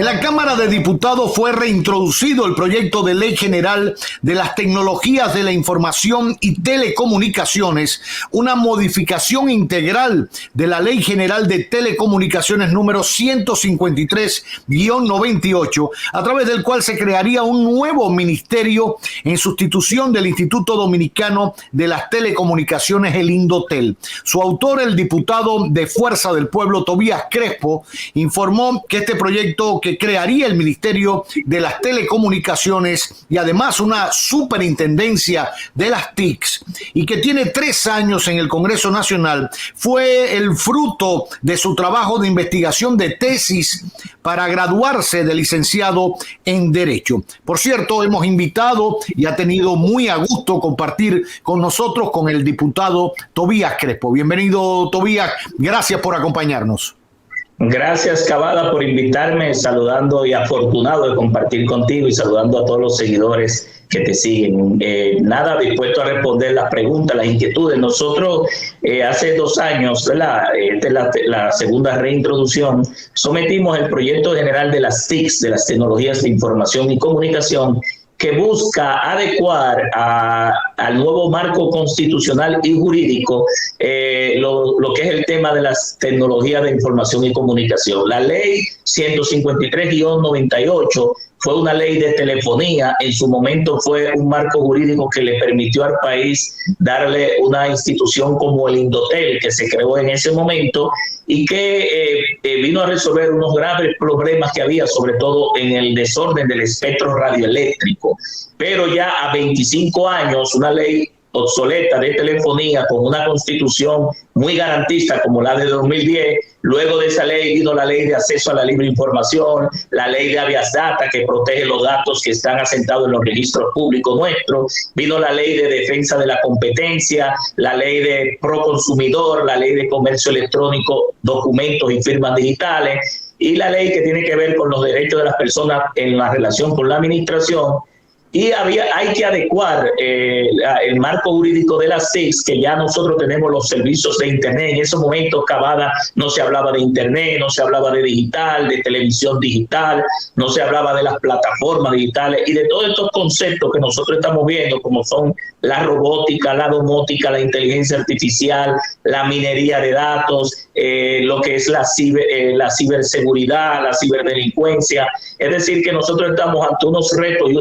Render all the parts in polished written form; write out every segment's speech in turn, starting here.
En la Cámara de Diputados fue reintroducido el proyecto de Ley General de las Tecnologías de la Información y Telecomunicaciones, una modificación integral de la Ley General de Telecomunicaciones número 153-98, a través del cual se crearía un nuevo ministerio en sustitución del Instituto Dominicano de las Telecomunicaciones, el Indotel. Su autor, el diputado de Fuerza del Pueblo, Tobías Crespo, informó que este proyecto que crearía el Ministerio de las Telecomunicaciones y además una superintendencia de las TICs y que tiene 3 años en el Congreso Nacional, fue el fruto de su trabajo de investigación de tesis para graduarse de licenciado en Derecho. Por cierto, hemos invitado y ha tenido muy a gusto compartir con nosotros con el diputado Tobías Crespo. Bienvenido, Tobías. Gracias por acompañarnos. Gracias, Cavada, por invitarme, saludando y afortunado de compartir contigo y saludando a todos los seguidores que te siguen. Nada, dispuesto a responder las preguntas, las inquietudes. Nosotros hace 2 años, esta es la segunda reintroducción, sometimos el proyecto general de las TICs, de las tecnologías de información y comunicación, que busca adecuar al nuevo marco constitucional y jurídico lo que es el tema de las tecnologías de información y comunicación. La ley 153-98 fue una ley de telefonía. En su momento fue un marco jurídico que le permitió al país darle una institución como el Indotel, que se creó en ese momento y que vino a resolver unos graves problemas que había, sobre todo en el desorden del espectro radioeléctrico. Pero ya a 25 años, una ley obsoleta de telefonía con una constitución muy garantista como la de 2010. Luego de esa ley vino la ley de acceso a la libre información, la ley de habeas data que protege los datos que están asentados en los registros públicos nuestros, vino la ley de defensa de la competencia, la ley de proconsumidor, la ley de comercio electrónico, documentos y firmas digitales, y la ley que tiene que ver con los derechos de las personas en la relación con la administración. Y hay que adecuar el marco jurídico de las TICs, que ya nosotros tenemos los servicios de Internet. En esos momentos, Cavada, no se hablaba de Internet, no se hablaba de digital, de televisión digital, no se hablaba de las plataformas digitales y de todos estos conceptos que nosotros estamos viendo, como son la robótica, la domótica, la inteligencia artificial, la minería de datos, lo que es la ciberseguridad, la ciberdelincuencia. Es decir, que nosotros estamos ante unos retos y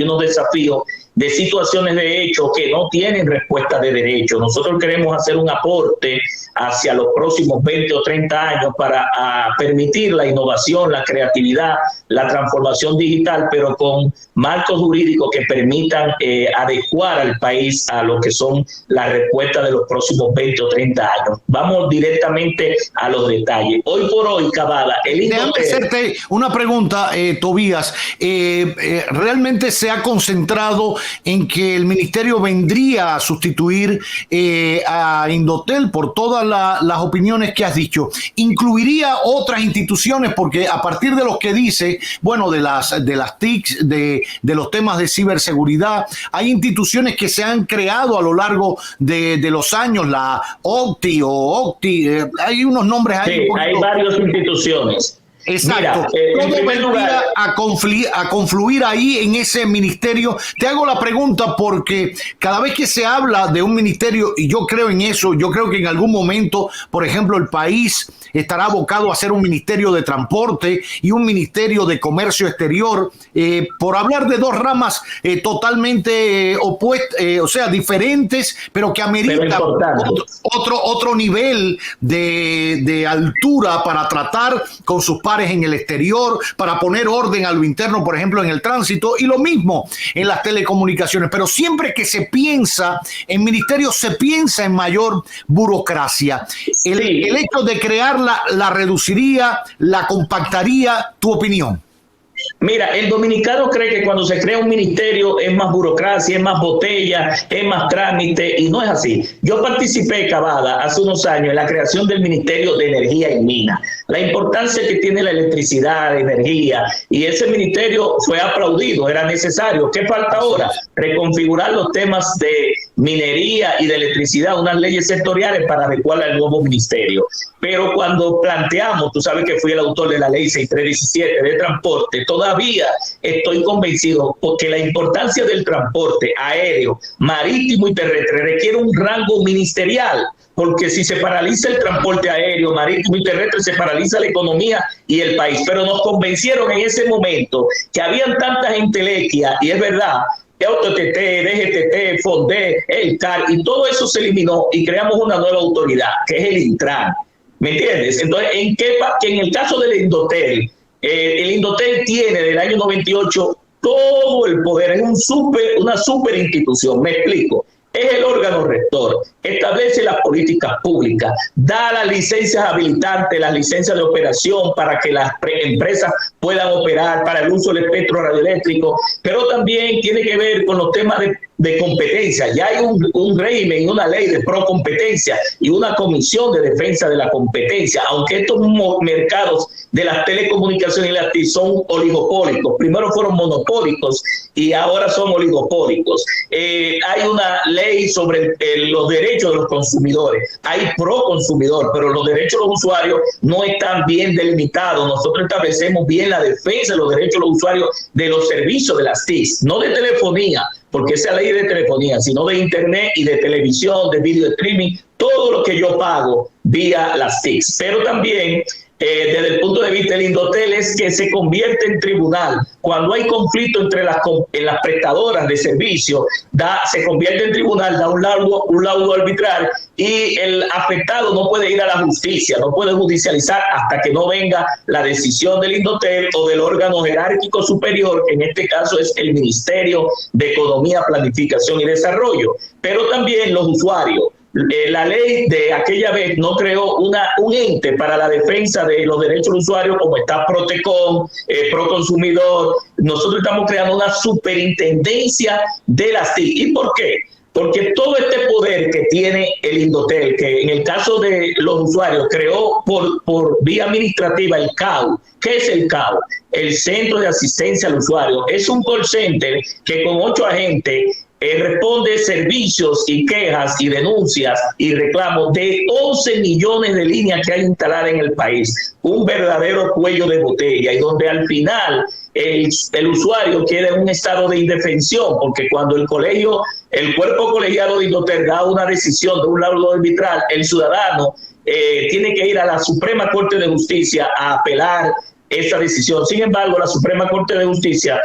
unos desafíos de situaciones de hecho que no tienen respuesta de derecho. Nosotros queremos hacer un aporte hacia los próximos 20 o 30 años para permitir la innovación, la creatividad, la transformación digital, pero con marcos jurídicos que permitan adecuar al país a lo que son las respuestas de los próximos 20 o 30 años. Vamos directamente a los detalles. Hoy por hoy, Cavada, déjame hacerte una pregunta, Tobías. ¿Realmente se ha concentrado en que el ministerio vendría a sustituir a Indotel por todas las opiniones que has dicho? ¿Incluiría otras instituciones? Porque a partir de lo que dice, bueno, de las TICs, de los temas de ciberseguridad, hay instituciones que se han creado a lo largo de los años, la OCTI hay unos nombres ahí. Sí, hay varias instituciones. Exacto. ¿Cómo vendría a confluir ahí en ese ministerio? Te hago la pregunta porque cada vez que se habla de un ministerio, y yo creo en eso, yo creo que en algún momento, por ejemplo, el país estará abocado a ser un ministerio de transporte y un ministerio de comercio exterior, por hablar de 2 ramas totalmente opuestas, o sea, diferentes, pero que ameritan otro nivel de altura para tratar con sus pares en el exterior, para poner orden a lo interno, por ejemplo, en el tránsito, y lo mismo en las telecomunicaciones. Pero siempre que se piensa en ministerios, se piensa en mayor burocracia. El hecho de crearla la reduciría, la compactaría. ¿Tu opinión? Mira, el dominicano cree que cuando se crea un ministerio es más burocracia, es más botella, es más trámite, y no es así. Yo participé, Cavada, hace unos años en la creación del Ministerio de Energía y Minas. La importancia que tiene la electricidad, la energía, y ese ministerio fue aplaudido, era necesario. ¿Qué falta ahora? Reconfigurar los temas de minería y de electricidad, unas leyes sectoriales para adecuarla al nuevo ministerio. Pero cuando planteamos, tú sabes que fui el autor de la ley 6317 de transporte, todavía estoy convencido porque la importancia del transporte aéreo, marítimo y terrestre requiere un rango ministerial, porque si se paraliza el transporte aéreo, marítimo y terrestre, se paraliza la economía y el país. Pero nos convencieron en ese momento que habían tanta entelequia, y es verdad, AutoTT, DGTT, FONDE, el CAR, y todo eso se eliminó y creamos una nueva autoridad, que es el Intran. ¿Me entiendes? Entonces, en el caso del Indotel, el Indotel tiene del año 98 todo el poder, es una super institución, me explico. Es el órgano rector, establece las políticas públicas, da las licencias habilitantes, las licencias de operación para que las empresas puedan operar para el uso del espectro radioeléctrico, pero también tiene que ver con los temas de competencia. Ya hay un régimen y una ley de procompetencia y una comisión de defensa de la competencia, aunque estos mercados de las telecomunicaciones y las TIC son oligopólicos. Primero fueron monopólicos y ahora son oligopólicos. Hay una ley sobre los derechos de los consumidores. Hay pro consumidor, pero los derechos de los usuarios no están bien delimitados. Nosotros establecemos bien la defensa de los derechos de los usuarios de los servicios de las TIC, no de telefonía, porque esa ley de telefonía, sino de internet y de televisión, de video streaming, todo lo que yo pago vía las TIC. Pero también desde el punto de vista del Indotel es que se convierte en tribunal. Cuando hay conflicto entre las prestadoras de servicio, se convierte en tribunal, da un laudo arbitral y el afectado no puede ir a la justicia, no puede judicializar hasta que no venga la decisión del Indotel o del órgano jerárquico superior, que en este caso es el Ministerio de Economía, Planificación y Desarrollo. Pero también los usuarios. La ley de aquella vez no creó un ente para la defensa de los derechos del usuario como está Protecom, Proconsumidor. Nosotros estamos creando una superintendencia de las TIC. ¿Y por qué? Porque todo este poder que tiene el Indotel, que en el caso de los usuarios creó por vía administrativa el CAU. ¿Qué es el CAU? El Centro de Asistencia al Usuario. Es un call center que con 8 agentes responde servicios y quejas y denuncias y reclamos de 11 millones de líneas que hay instaladas en el país. Un verdadero cuello de botella, y donde al final el usuario queda en un estado de indefensión, porque cuando el cuerpo colegiado de Indotel da una decisión de un laudo arbitral, el ciudadano tiene que ir a la Suprema Corte de Justicia a apelar esa decisión. Sin embargo, la Suprema Corte de Justicia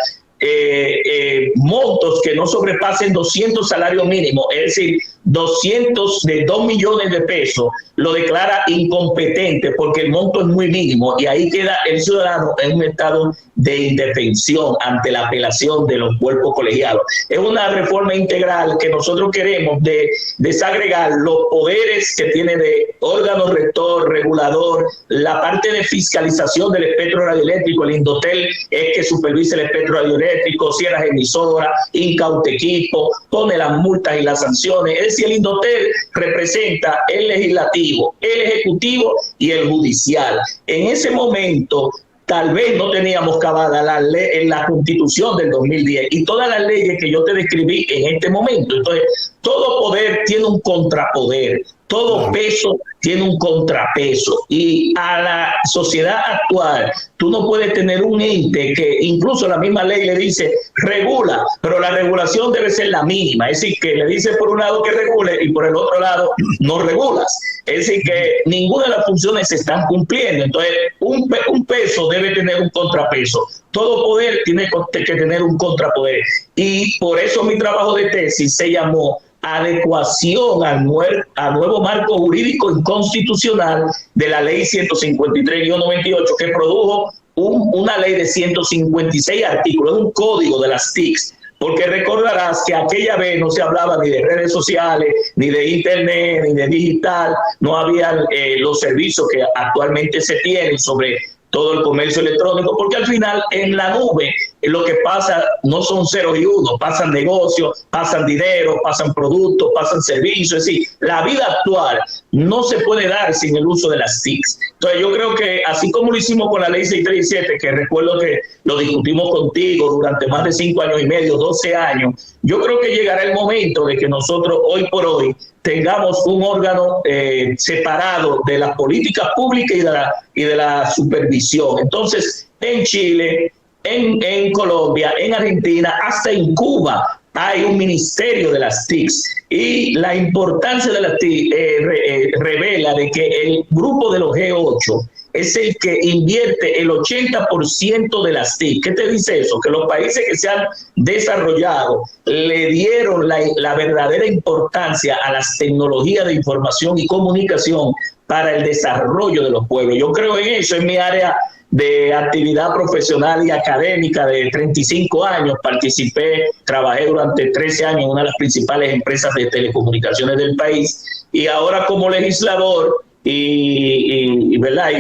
montos que no sobrepasen 200 salarios mínimos, es decir, 200 de 2 millones de pesos, lo declara incompetente porque el monto es muy mínimo, y ahí queda el ciudadano en un estado de indefensión ante la apelación de los cuerpos colegiados. Es una reforma integral que nosotros queremos de desagregar los poderes que tiene de órgano rector, regulador, la parte de fiscalización del espectro radioeléctrico. El Indotel es que supervisa el espectro radioeléctrico, cierra las emisoras, incauta equipo, pone las multas y las sanciones. Es decir, el Indotel representa el legislativo, el ejecutivo y el judicial. En ese momento, tal vez no teníamos cabada la Constitución del 2010 y todas las leyes que yo te describí en este momento. Entonces, todo poder tiene un contrapoder, todo peso tiene un contrapeso, y a la sociedad actual tú no puedes tener un ente que incluso la misma ley le dice regula, pero la regulación debe ser la mínima, es decir, que le dice por un lado que regule y por el otro lado no regulas, es decir, que ninguna de las funciones se están cumpliendo. Entonces un peso debe tener un contrapeso, todo poder tiene que tener un contrapoder, y por eso mi trabajo de tesis se llamó adecuación al nuevo marco jurídico inconstitucional de la ley 153-98, que produjo una ley de 156 artículos, un código de las TICs, porque recordarás que aquella vez no se hablaba ni de redes sociales, ni de internet, ni de digital, no había los servicios que actualmente se tienen sobre todo el comercio electrónico, porque al final en la nube lo que pasa no son ceros y unos, pasan negocios, pasan dinero, pasan productos, pasan servicios. Es decir, la vida actual no se puede dar sin el uso de las TICs. Entonces yo creo que así como lo hicimos con la ley 637, que recuerdo que lo discutimos contigo durante más de 5 años y medio, 12 años, yo creo que llegará el momento de que nosotros hoy por hoy tengamos un órgano separado de las políticas públicas y de la supervisión. Entonces, en Chile, en Colombia, en Argentina, hasta en Cuba hay un ministerio de las TICs, y la importancia de las TIC revela de que el grupo de los G8 es el que invierte el 80% de las TIC. ¿Qué te dice eso? Que los países que se han desarrollado le dieron la verdadera importancia a las tecnologías de información y comunicación para el desarrollo de los pueblos. Yo creo en eso, en mi área de actividad profesional y académica de 35 años. Trabajé durante 13 años en una de las principales empresas de telecomunicaciones del país, y ahora como legislador ¿verdad?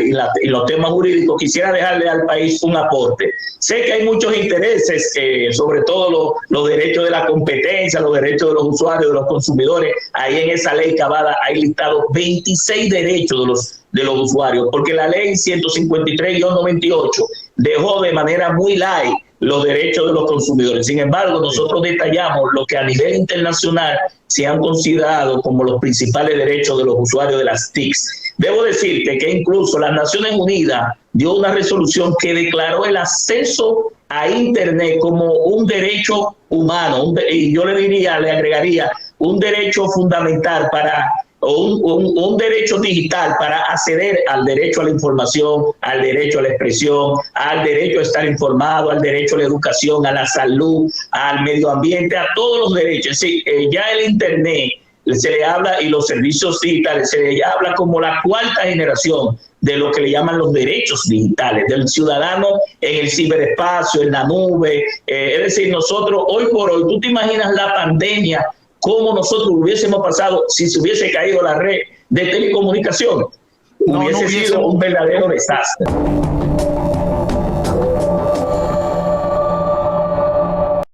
Y los temas jurídicos, quisiera dejarle al país un aporte. Sé que hay muchos intereses, sobre todo los derechos de la competencia, los derechos de los usuarios, de los consumidores. Ahí en esa ley Cavada hay listados 26 derechos de los usuarios, porque la ley 153-98 dejó de manera muy light los derechos de los consumidores. Sin embargo, nosotros detallamos lo que a nivel internacional se han considerado como los principales derechos de los usuarios de las TICs. Debo decirte que incluso las Naciones Unidas dio una resolución que declaró el acceso a Internet como un derecho humano, y yo le agregaría un derecho fundamental un derecho digital para acceder al derecho a la información, al derecho a la expresión, al derecho a estar informado, al derecho a la educación, a la salud, al medio ambiente, a todos los derechos. Sí, ya el Internet se le habla, y los servicios digitales, se le habla como la cuarta generación de lo que le llaman los derechos digitales, del ciudadano en el ciberespacio, en la nube. Es decir, nosotros hoy por hoy, ¿tú te imaginas la pandemia? ¿Cómo nosotros hubiésemos pasado si se hubiese caído la red de telecomunicación? Hubiese sido un verdadero desastre.